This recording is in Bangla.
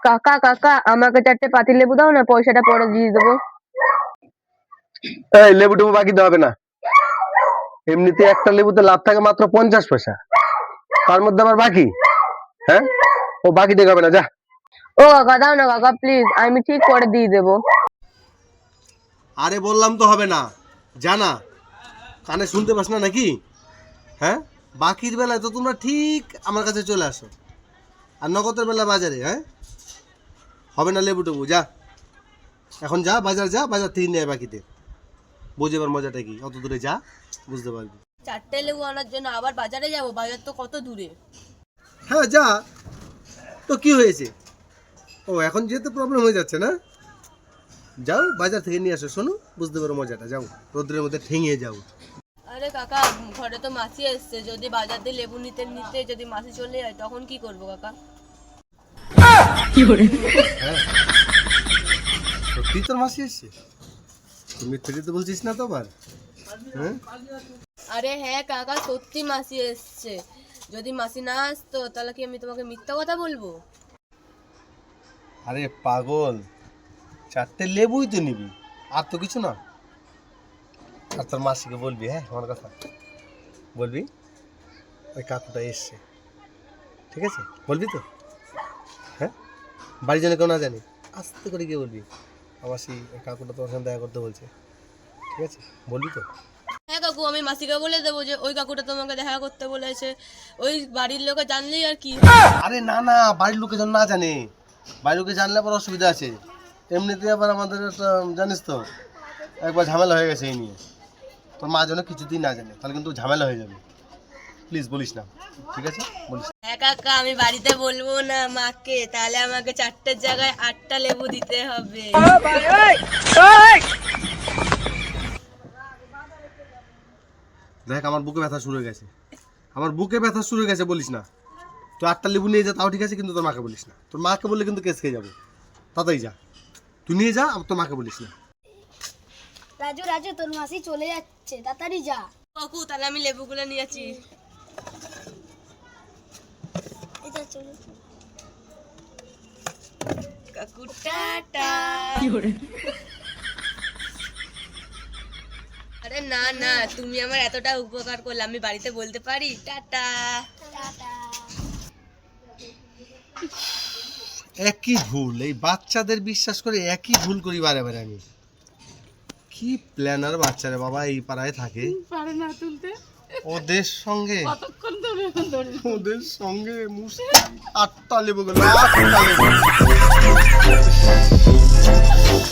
কাকা কাকা আমাকে 4টে পাতি লেবু দাও না, পয়সাটা পরে দিয়ে দেবো। এই লেবু টেবু বাকি দেওয়া হবে না, এমনিতে একটা লেবুতে লাভ থাকে মাত্র 50 পয়সা, তার মধ্যে আবার বাকি। হ্যাঁ, ও বাকি দেওয়া হবে না, যা। ও কাকা দাও না কাকা প্লিজ, আমি ঠিক করে দিয়ে দেবো। আরে বললাম তো হবে না, জানা কানে শুনতে পাস না নাকি? হ্যাঁ, বাকির বেলায় তো তোমরা ঠিক আমার কাছে চলে আসো, আর নগদের বেলা বাজারে। হ্যাঁ, হবে না লেবু টেবু, যা এখন যা, বাজার যা, বাজার থেকে নিয়ে আয় বাকিতে। বুঝে এবার মজাটা কি, অত দূরে যা, বুঝতে পারবি। 4টে লেবু আনার জন্য আবার বাজারে যাব? বাজার তো কত দূরে। হ্যাঁ যা, তো কি হয়েছে? ও এখন যেহেতু প্রবলেম হয়ে যাচ্ছে না, যাও বাজার থেকে নিয়ে আসো। শোনো, বুঝতে পারো মজাটা, যাও রোদ্রের মধ্যে ঠেঙিয়ে যাও। আরে কাকা ঘরে তো মাসি এসছে, যদি বাজার দিয়ে লেবু নিতে নিতে যদি মাসি চলে যায় তখন কি করবো কাকা? হ্যাঁ, সত্যি তোর মাসি এসছে? তুমি মিথ্যে তো বলছিস না তো আবার? হ্যাঁ, আরে হ্যাঁ কাকা সত্যি মাসি এসছে, যদি মাসি না আসতো তাহলে কি আমি তোমাকে মিথ্যা কথা বলবো? আরে পাগল, 4টে লেবুই তো নিবি, আর তো কিছু না। আর তোর মাসিকে বলবি, হ্যাঁ আমার কথা বলবি, ওই কাকুটা এসছে, ঠিক আছে? বলবি তো? হ্যাঁ, বাড়ি জানে কেউ না জানি, আস্তে করে গিয়ে বলবি আমার সেই কাকুটা তোমার সঙ্গে দেখা করতে বলছে, ঠিক আছে? বলবি তো? হ্যাঁ কাকু, আমি মাসিকে বলে দেবো যে ওই কাকুটা তোমাকে দেখা করতে বলেছে, ওই বাড়ির লোকে জানলেই আর কি। আরে না না, বাড়ির লোকে যেন না জানে, বাড়ির লোকে জানলে আবার অসুবিধা আছে। এমনিতে আবার আমাদের একটা জানিস তো একবার ঝামেলা হয়ে গেছে এই নিয়ে, তোর মা যেন কিছুদিন না জানে, তাহলে কিন্তু ঝামেলা হয়ে যাবে। প্লিজ বলিস না, ঠিক আছে? বলিস। হ্যাঁ কাকা, আমি বাড়িতে বলবো না মাকে, তাহলে আমাকে 4টের জায়গায় 8টা লেবু দিতে হবে। দেখ আমার বুকে ব্যথা শুরু হয়ে গেছে, আমার বুকে ব্যথা শুরু হয়ে গেছে, বলিস না। তো 8টা লেবু নিয়ে যা, তাও ঠিক আছে, কিন্তু তোর মাকে বলিস না। তোর মাকে বললে কিন্তু কেস খেয়ে যাবো, তাড়াতাড়ি যা, তুই নিয়ে যা, তোর মাকে বলিস না। রাজু রাজু তোর মাসি চলে যাচ্ছে, তাড়াতাড়ি যা। কাকু তাহলে আমি লেবুগুলো নিয়েছি। এটা চলো। কাকু টাটা। আরে না না, তুমি আমার এতটা উপকার করলে, আমি বাড়িতে বলতে পারি টাটা। টাটা। একই ভুল, এই বাচ্চাদের বিশ্বাস করে একই ভুল করি বারে বারে আমি। কি প্ল্যানার বাচ্চারা বাবা, এই পাড়ায় থাকে, পারে না তুলতে, ওদের সঙ্গে কতক্ষণ ধরে ওদের সঙ্গে 8টা লেবু গেল, 8টা লেবু।